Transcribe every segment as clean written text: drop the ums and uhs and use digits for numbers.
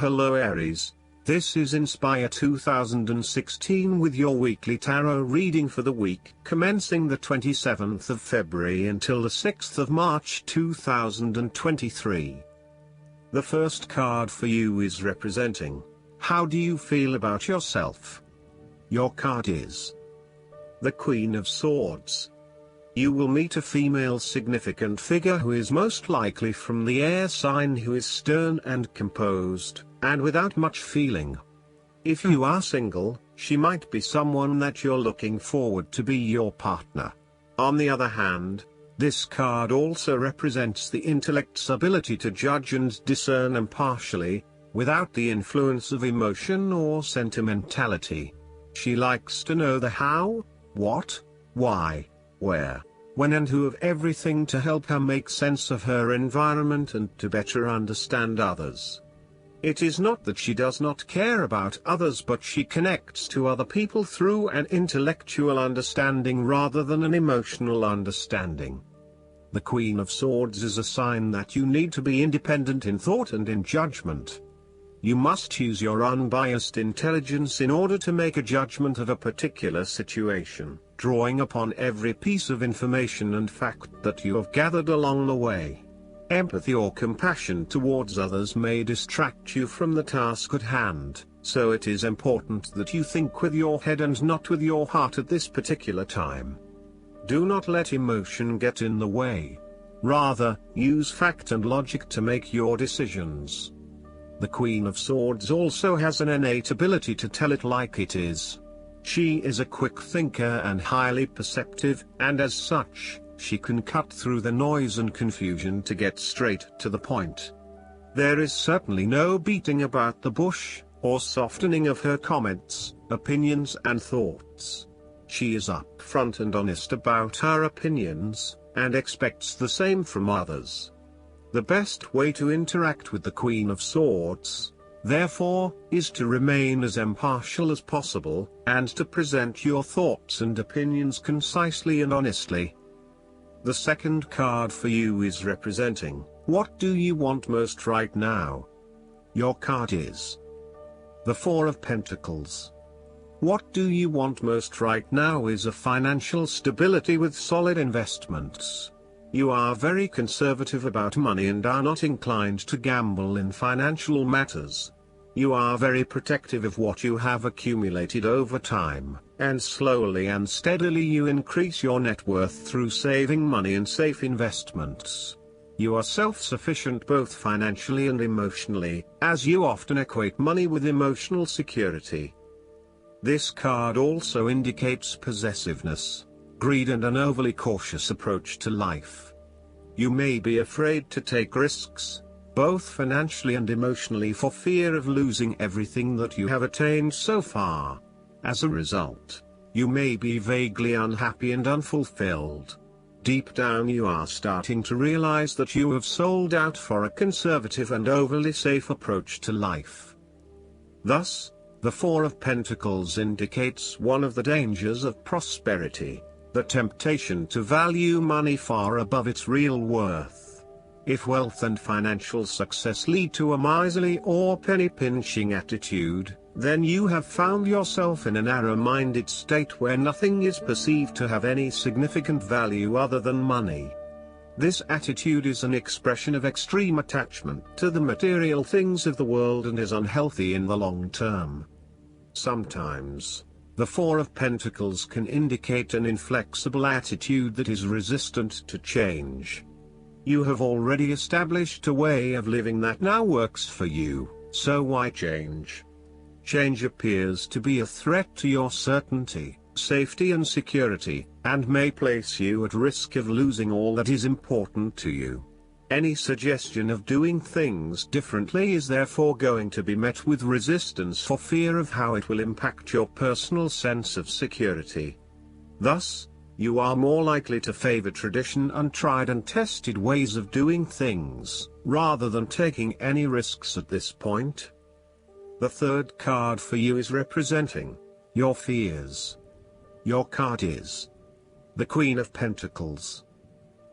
Hello Aries, this is Inspire 2016 with your weekly tarot reading for the week commencing the 27th of February until the 6th of March 2023. The first card for you is representing, how do you feel about yourself? Your card is the Queen of Swords. You will meet a female significant figure who is most likely from the air sign, who is stern and composed, and without much feeling. If you are single, she might be someone that you're looking forward to be your partner. On the other hand, this card also represents the intellect's ability to judge and discern impartially, without the influence of emotion or sentimentality. She likes to know the how, what, why, where, when and who of everything to help her make sense of her environment and to better understand others. It is not that she does not care about others, but she connects to other people through an intellectual understanding rather than an emotional understanding. The Queen of Swords is a sign that you need to be independent in thought and in judgment. You must use your unbiased intelligence in order to make a judgment of a particular situation, drawing upon every piece of information and fact that you have gathered along the way. Empathy or compassion towards others may distract you from the task at hand, so it is important that you think with your head and not with your heart at this particular time. Do not let emotion get in the way. Rather, use fact and logic to make your decisions. The Queen of Swords also has an innate ability to tell it like it is. She is a quick thinker and highly perceptive, and as such, she can cut through the noise and confusion to get straight to the point. There is certainly no beating about the bush, or softening of her comments, opinions and thoughts. She is upfront and honest about her opinions, and expects the same from others. The best way to interact with the Queen of Swords, therefore, is to remain as impartial as possible, and to present your thoughts and opinions concisely and honestly. The second card for you is representing, what do you want most right now? Your card is the Four of Pentacles. What do you want most right now is a financial stability with solid investments. You are very conservative about money and are not inclined to gamble in financial matters. You are very protective of what you have accumulated over time, and slowly and steadily you increase your net worth through saving money and safe investments. You are self-sufficient both financially and emotionally, as you often equate money with emotional security. This card also indicates possessiveness, greed and an overly cautious approach to life. You may be afraid to take risks, both financially and emotionally, for fear of losing everything that you have attained so far. As a result, you may be vaguely unhappy and unfulfilled. Deep down you are starting to realize that you have sold out for a conservative and overly safe approach to life. Thus, the Four of Pentacles indicates one of the dangers of prosperity, the temptation to value money far above its real worth. If wealth and financial success lead to a miserly or penny-pinching attitude, then you have found yourself in a narrow-minded state where nothing is perceived to have any significant value other than money. This attitude is an expression of extreme attachment to the material things of the world and is unhealthy in the long term. Sometimes, the Four of Pentacles can indicate an inflexible attitude that is resistant to change. You have already established a way of living that now works for you, so why change? Change appears to be a threat to your certainty, safety and security, and may place you at risk of losing all that is important to you. Any suggestion of doing things differently is therefore going to be met with resistance for fear of how it will impact your personal sense of security. Thus, you are more likely to favor tradition and tried and tested ways of doing things, rather than taking any risks at this point. The third card for you is representing your fears. Your card is the Queen of Pentacles.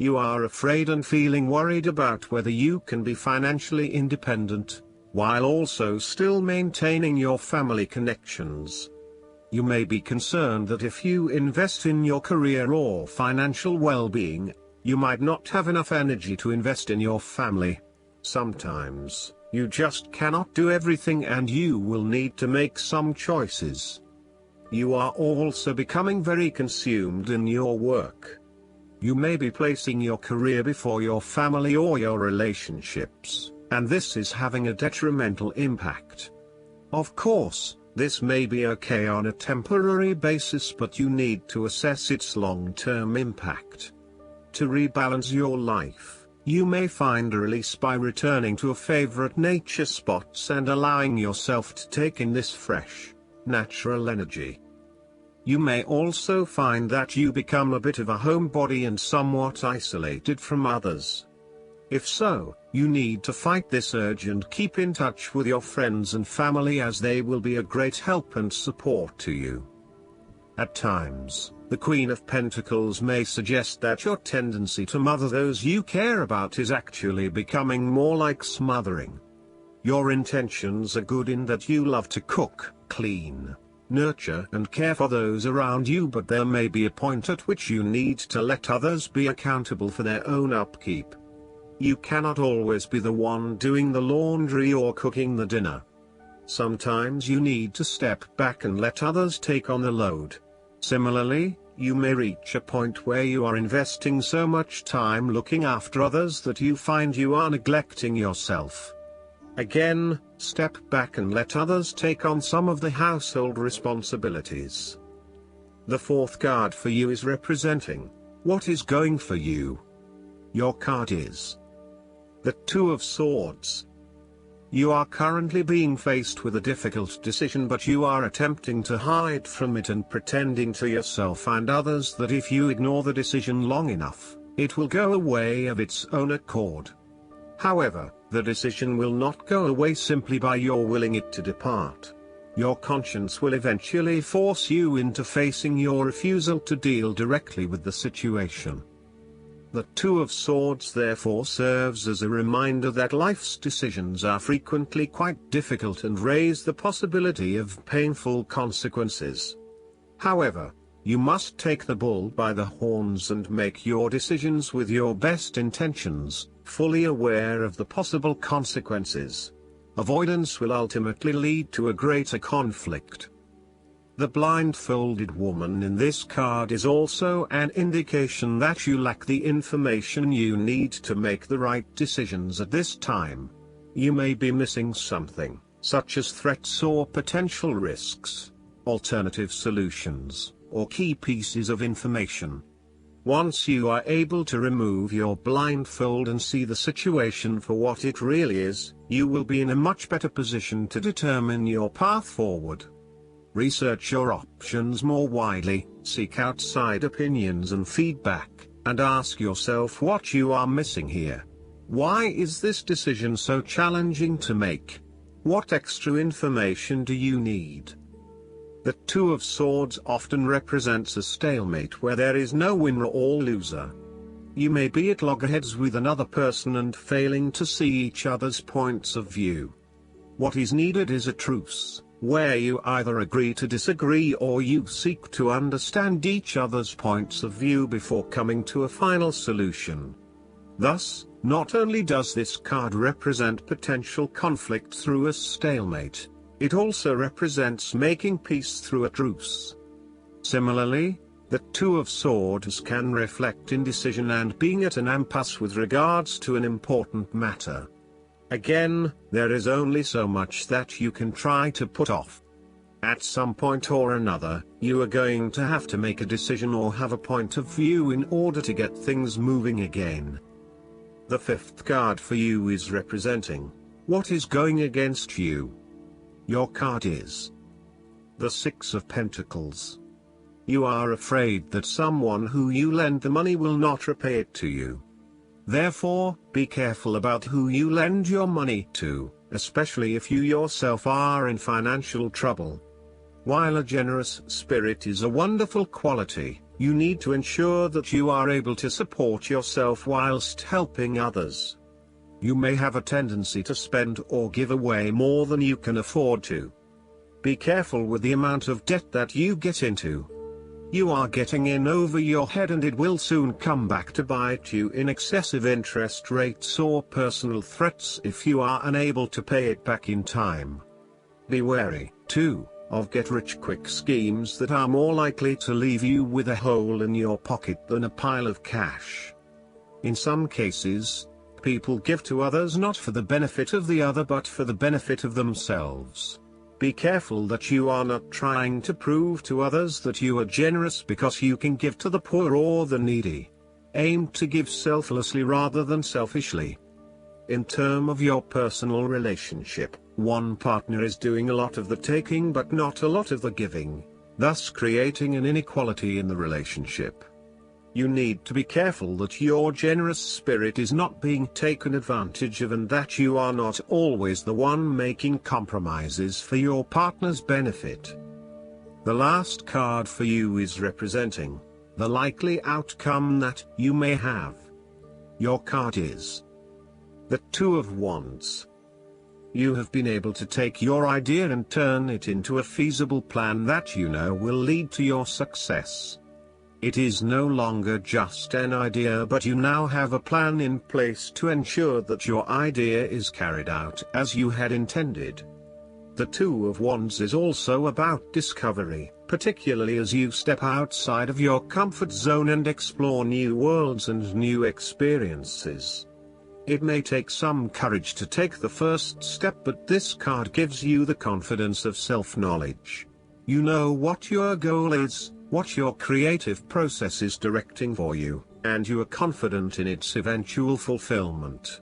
You are afraid and feeling worried about whether you can be financially independent. while also still maintaining your family connections. You may be concerned that if you invest in your career or financial well-being, you might not have enough energy to invest in your family. Sometimes, you just cannot do everything and you will need to make some choices. You are also becoming very consumed in your work. You may be placing your career before your family or your relationships, and this is having a detrimental impact. Of course, this may be okay on a temporary basis, but you need to assess its long-term impact. To rebalance your life, you may find a release by returning to a favorite nature spots and allowing yourself to take in this fresh, natural energy. You may also find that you become a bit of a homebody and somewhat isolated from others. If so, you need to fight this urge and keep in touch with your friends and family, as they will be a great help and support to you. At times, the Queen of Pentacles may suggest that your tendency to mother those you care about is actually becoming more like smothering. Your intentions are good in that you love to cook, clean, nurture and care for those around you, but there may be a point at which you need to let others be accountable for their own upkeep. You cannot always be the one doing the laundry or cooking the dinner. Sometimes you need to step back and let others take on the load. Similarly, you may reach a point where you are investing so much time looking after others that you find you are neglecting yourself. Again, step back and let others take on some of the household responsibilities. The fourth card for you is representing what is going for you. Your card is the Two of Swords. You are currently being faced with a difficult decision, but you are attempting to hide from it and pretending to yourself and others that if you ignore the decision long enough, it will go away of its own accord. However, the decision will not go away simply by your willing it to depart. Your conscience will eventually force you into facing your refusal to deal directly with the situation. The Two of Swords therefore serves as a reminder that life's decisions are frequently quite difficult and raise the possibility of painful consequences. However, you must take the bull by the horns and make your decisions with your best intentions, fully aware of the possible consequences. Avoidance will ultimately lead to a greater conflict. The blindfolded woman in this card is also an indication that you lack the information you need to make the right decisions at this time. You may be missing something, such as threats or potential risks, alternative solutions, or key pieces of information. Once you are able to remove your blindfold and see the situation for what it really is, you will be in a much better position to determine your path forward. Research your options more widely, seek outside opinions and feedback, and ask yourself what you are missing here. Why is this decision so challenging to make? What extra information do you need? The Two of Swords often represents a stalemate where there is no winner or loser. You may be at loggerheads with another person and failing to see each other's points of view. What is needed is a truce, where you either agree to disagree or you seek to understand each other's points of view before coming to a final solution. Thus, not only does this card represent potential conflict through a stalemate, it also represents making peace through a truce. Similarly, the Two of Swords can reflect indecision and being at an impasse with regards to an important matter. Again, there is only so much that you can try to put off. At some point or another, you are going to have to make a decision or have a point of view in order to get things moving again. The fifth card for you is representing what is going against you. Your card is the Six of Pentacles. You are afraid that someone who you lend the money will not repay it to you. Therefore, be careful about who you lend your money to, especially if you yourself are in financial trouble. While a generous spirit is a wonderful quality, you need to ensure that you are able to support yourself whilst helping others. You may have a tendency to spend or give away more than you can afford to. Be careful with the amount of debt that you get into. You are getting in over your head and it will soon come back to bite you in excessive interest rates or personal threats if you are unable to pay it back in time. Be wary, too, of get-rich-quick schemes that are more likely to leave you with a hole in your pocket than a pile of cash. In some cases, people give to others not for the benefit of the other but for the benefit of themselves. Be careful that you are not trying to prove to others that you are generous because you can give to the poor or the needy. Aim to give selflessly rather than selfishly. In terms of your personal relationship, one partner is doing a lot of the taking but not a lot of the giving, thus creating an inequality in the relationship. You need to be careful that your generous spirit is not being taken advantage of and that you are not always the one making compromises for your partner's benefit. The last card for you is representing the likely outcome that you may have. Your card is the Two of Wands. You have been able to take your idea and turn it into a feasible plan that you know will lead to your success. It is no longer just an idea but you now have a plan in place to ensure that your idea is carried out as you had intended. The Two of Wands is also about discovery, particularly as you step outside of your comfort zone and explore new worlds and new experiences. It may take some courage to take the first step, but this card gives you the confidence of self-knowledge. You know what your goal is, what your creative process is directing for you, and you are confident in its eventual fulfillment.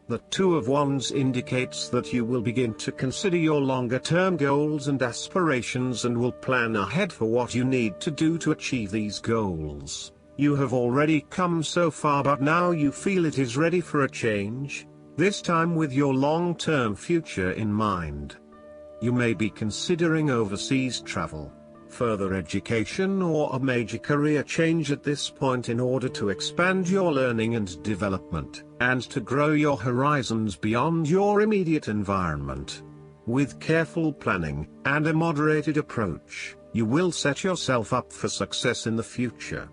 The Two of Wands indicates that you will begin to consider your longer-term goals and aspirations and will plan ahead for what you need to do to achieve these goals. You have already come so far but now you feel it is ready for a change, this time with your long-term future in mind. You may be considering overseas travel, further education or a major career change at this point in order to expand your learning and development, and to grow your horizons beyond your immediate environment. With careful planning and a moderated approach, you will set yourself up for success in the future.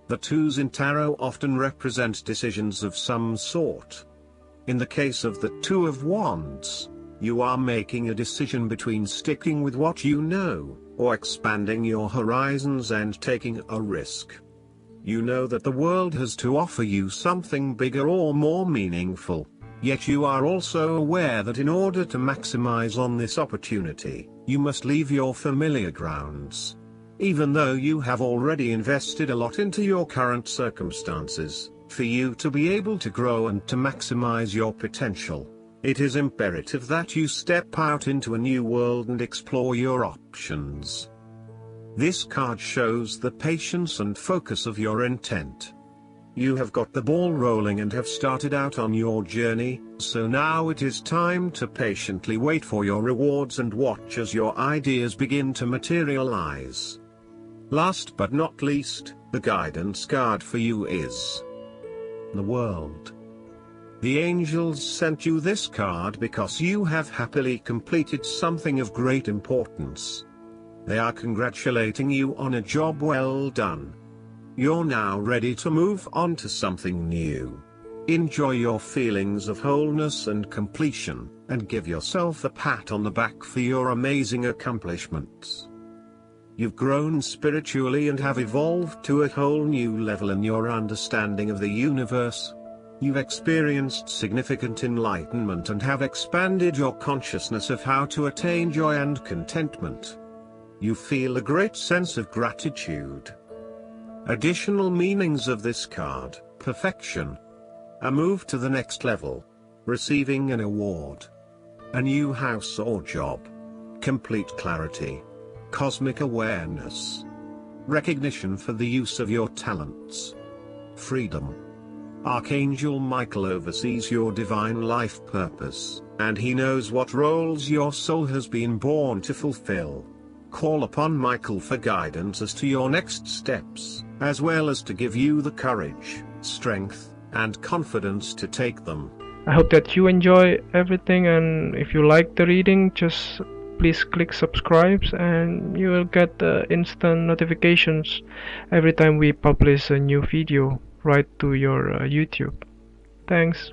The twos in tarot often represent decisions of some sort. In the case of the Two of Wands, you are making a decision between sticking with what you know, or expanding your horizons and taking a risk. You know that the world has to offer you something bigger or more meaningful, yet you are also aware that in order to maximize on this opportunity, you must leave your familiar grounds. Even though you have already invested a lot into your current circumstances, for you to be able to grow and to maximize your potential, it is imperative that you step out into a new world and explore your options. This card shows the patience and focus of your intent. You have got the ball rolling and have started out on your journey, so now it is time to patiently wait for your rewards and watch as your ideas begin to materialize. Last but not least, the guidance card for you is the World. The angels sent you this card because you have happily completed something of great importance. They are congratulating you on a job well done. You're now ready to move on to something new. Enjoy your feelings of wholeness and completion, and give yourself a pat on the back for your amazing accomplishments. You've grown spiritually and have evolved to a whole new level in your understanding of the universe. You've experienced significant enlightenment and have expanded your consciousness of how to attain joy and contentment. You feel a great sense of gratitude. Additional meanings of this card: perfection, a move to the next level, receiving an award, a new house or job, complete clarity, cosmic awareness, recognition for the use of your talents, freedom. Archangel Michael oversees your divine life purpose, and he knows what roles your soul has been born to fulfill. Call upon Michael for guidance as to your next steps, as well as to give you the courage, strength, and confidence to take them. I hope that you enjoy everything, and if you like the reading, just please click subscribe and you will get instant notifications every time we publish a new video right to your YouTube. Thanks.